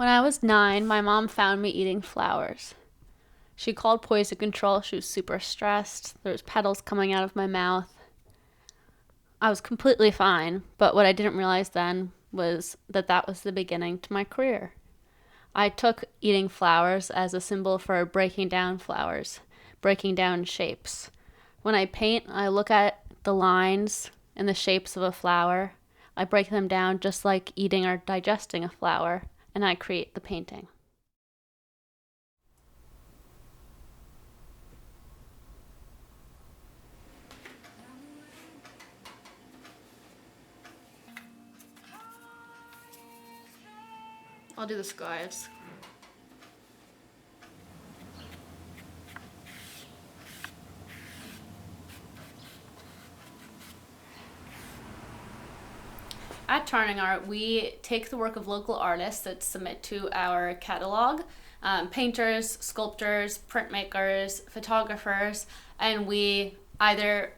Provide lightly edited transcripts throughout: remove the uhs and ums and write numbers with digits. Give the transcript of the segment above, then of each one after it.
When I was 9, my mom found me eating flowers. She called poison control. She was super stressed. There was petals coming out of my mouth. I was completely fine, but what I didn't realize then was that that was the beginning to my career. I took eating flowers as a symbol for breaking down flowers, breaking down shapes. When I paint, I look at the lines and the shapes of a flower. I break them down just like eating or digesting a flower, and I create the painting. I'll do the skies. At Turning Art, we take the work of local artists that submit to our catalog, painters, sculptors, printmakers, photographers, and we either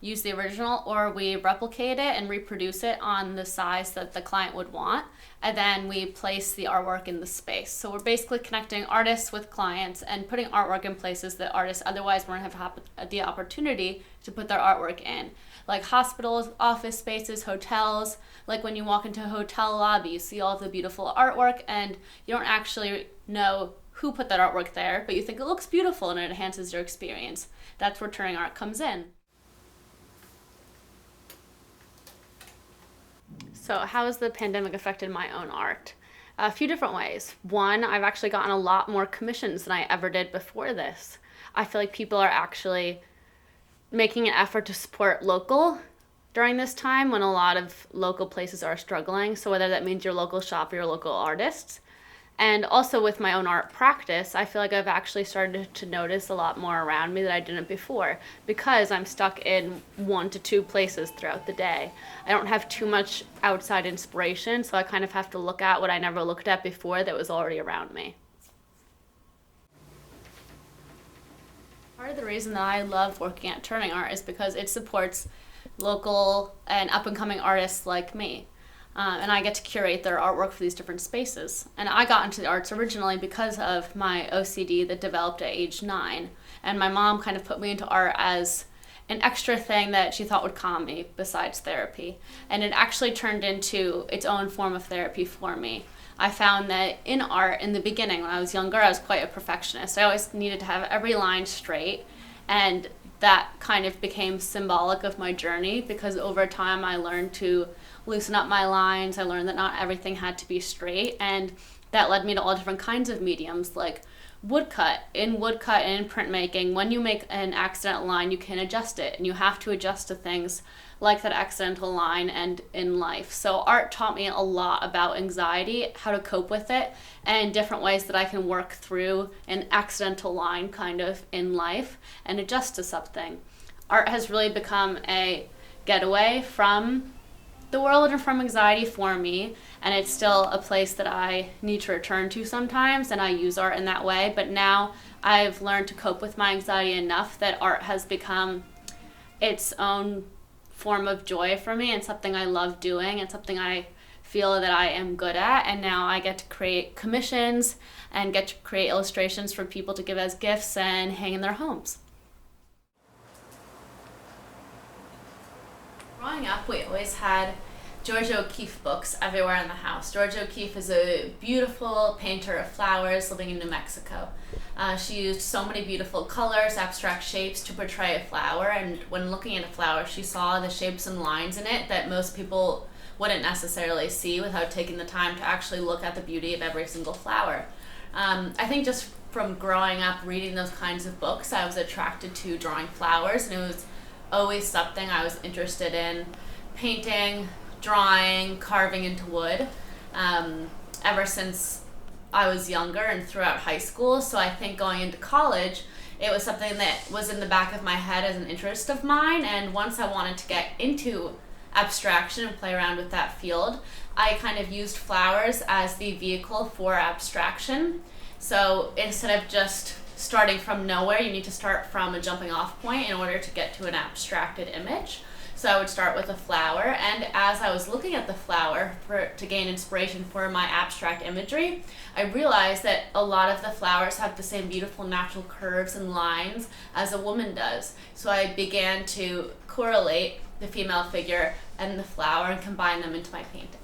use the original or we replicate it and reproduce it on the size that the client would want, and then we place the artwork in the space. So we're basically connecting artists with clients and putting artwork in places that artists otherwise wouldn't have the opportunity to put their artwork in, like hospitals, office spaces, hotels. Like when you walk into a hotel lobby, you see all of the beautiful artwork and you don't actually know who put that artwork there, but you think it looks beautiful and it enhances your experience. That's where Turning Art comes in. So how has the pandemic affected my own art? A few different ways. One, I've actually gotten a lot more commissions than I ever did before this. I feel like people are actually making an effort to support local during this time when a lot of local places are struggling. So whether that means your local shop or your local artists. And also with my own art practice, I feel like I've actually started to notice a lot more around me that I didn't before because I'm stuck in 1 to 2 places throughout the day. I don't have too much outside inspiration, so I kind of have to look at what I never looked at before that was already around me. Part of the reason that I love working at Turning Art is because it supports local and up-and-coming artists like me. And I get to curate their artwork for these different spaces. And I got into the arts originally because of my OCD that developed at age 9. And my mom kind of put me into art as an extra thing that she thought would calm me besides therapy. And it actually turned into its own form of therapy for me. I found that in art, in the beginning, when I was younger, I was quite a perfectionist. I always needed to have every line straight. And that kind of became symbolic of my journey because over time I learned to loosen up my lines. I learned that not everything had to be straight, and that led me to all different kinds of mediums like woodcut. In woodcut and in printmaking, when you make an accidental line, you can adjust it, and you have to adjust to things like that accidental line and in life. So art taught me a lot about anxiety, how to cope with it, and different ways that I can work through an accidental line kind of in life and adjust to something. Art has really become a getaway from the world and from anxiety for me, and it's still a place that I need to return to sometimes, and I use art in that way. But now I've learned to cope with my anxiety enough that art has become its own form of joy for me and something I love doing and something I feel that I am good at. And now I get to create commissions and get to create illustrations for people to give as gifts and hang in their homes. Growing up, we always had Georgia O'Keeffe books everywhere in the house. Georgia O'Keeffe is a beautiful painter of flowers living in New Mexico. She used so many beautiful colors, abstract shapes to portray a flower, and when looking at a flower, she saw the shapes and lines in it that most people wouldn't necessarily see without taking the time to actually look at the beauty of every single flower. I think just from growing up reading those kinds of books, I was attracted to drawing flowers, and it was always something I was interested in, painting, drawing, carving into wood, ever since I was younger and throughout high school. So I think going into college, it was something that was in the back of my head as an interest of mine, and once I wanted to get into abstraction and play around with that field, I kind of used flowers as the vehicle for abstraction. So instead of just starting from nowhere, you need to start from a jumping off point in order to get to an abstracted image. So I would start with a flower, and as I was looking at the flower to gain inspiration for my abstract imagery, I realized that a lot of the flowers have the same beautiful natural curves and lines as a woman does. So I began to correlate the female figure and the flower and combine them into my painting.